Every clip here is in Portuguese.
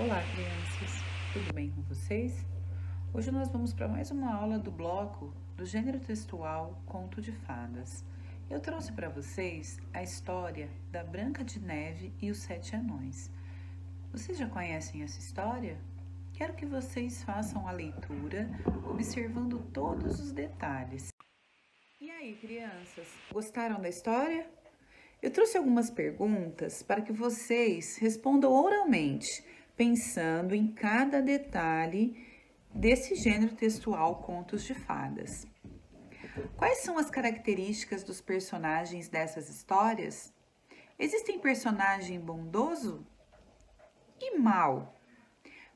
Olá, crianças! Tudo bem com vocês? Hoje nós vamos para mais uma aula do bloco do gênero textual Conto de Fadas. Eu trouxe para vocês a história da Branca de Neve e os Sete Anões. Vocês já conhecem essa história? Quero que vocês façam a leitura, observando todos os detalhes. E aí, crianças, gostaram da história? Eu trouxe algumas perguntas para que vocês respondam oralmente, pensando em cada detalhe desse gênero textual Contos de Fadas. Quais são as características dos personagens dessas histórias? Existem personagem bondoso e mau?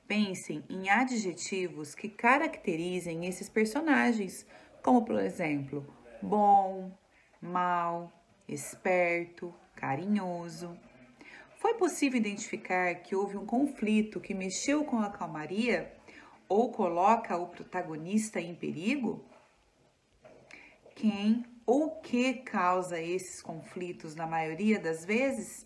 Pensem em adjetivos que caracterizem esses personagens, como por exemplo, bom, mau, esperto, carinhoso. Foi possível identificar que houve um conflito que mexeu com a calmaria ou coloca o protagonista em perigo? Quem ou o que causa esses conflitos na maioria das vezes?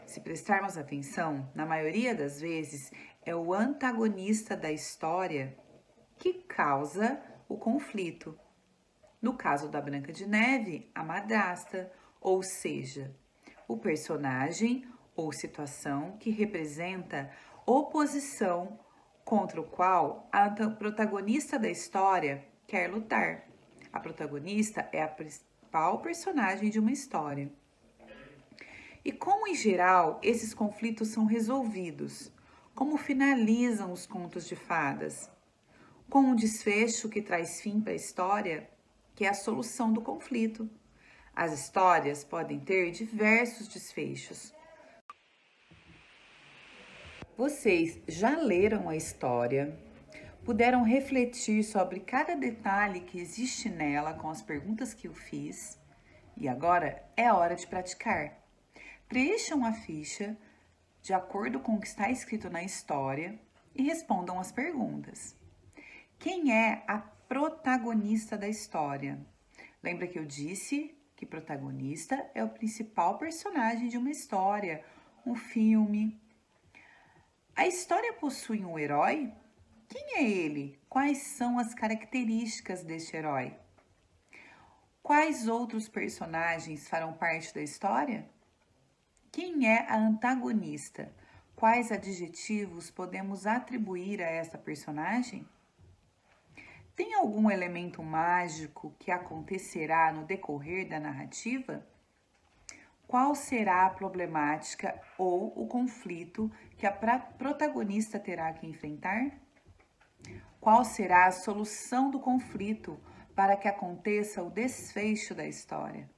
Se prestarmos atenção, na maioria das vezes é o antagonista da história que causa o conflito. No caso da Branca de Neve, a madrasta, ou seja, o personagem ou situação que representa oposição contra o qual a protagonista da história quer lutar. A protagonista é a principal personagem de uma história. E como, em geral, esses conflitos são resolvidos? Como finalizam os contos de fadas? Com um desfecho que traz fim para a história, que é a solução do conflito. As histórias podem ter diversos desfechos. Vocês já leram a história? Puderam refletir sobre cada detalhe que existe nela com as perguntas que eu fiz? E agora é hora de praticar. Preencham a ficha de acordo com o que está escrito na história e respondam as perguntas. Quem é a protagonista da história? Lembra que eu disse que protagonista é o principal personagem de uma história, um filme. A história possui um herói? Quem é ele? Quais são as características deste herói? Quais outros personagens farão parte da história? Quem é a antagonista? Quais adjetivos podemos atribuir a essa personagem? Tem algum elemento mágico que acontecerá no decorrer da narrativa? Qual será a problemática ou o conflito que a protagonista terá que enfrentar? Qual será a solução do conflito para que aconteça o desfecho da história?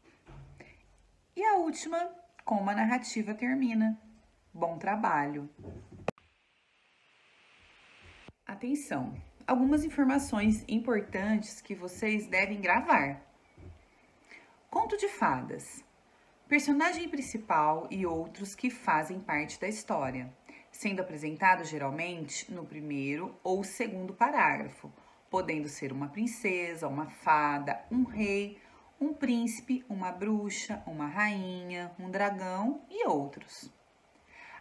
E a última, como a narrativa termina. Bom trabalho! Atenção! Algumas informações importantes que vocês devem gravar. Conto de fadas. Personagem principal e outros que fazem parte da história, sendo apresentado geralmente no primeiro ou segundo parágrafo, podendo ser uma princesa, uma fada, um rei, um príncipe, uma bruxa, uma rainha, um dragão e outros.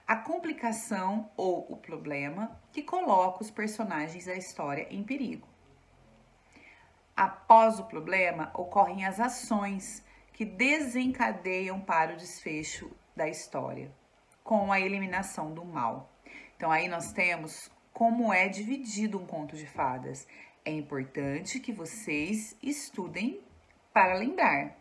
A complicação ou o problema que coloca os personagens da história em perigo. Após o problema, ocorrem as ações que desencadeiam para o desfecho da história, com a eliminação do mal. Então, aí nós temos como é dividido um conto de fadas. É importante que vocês estudem para lembrar.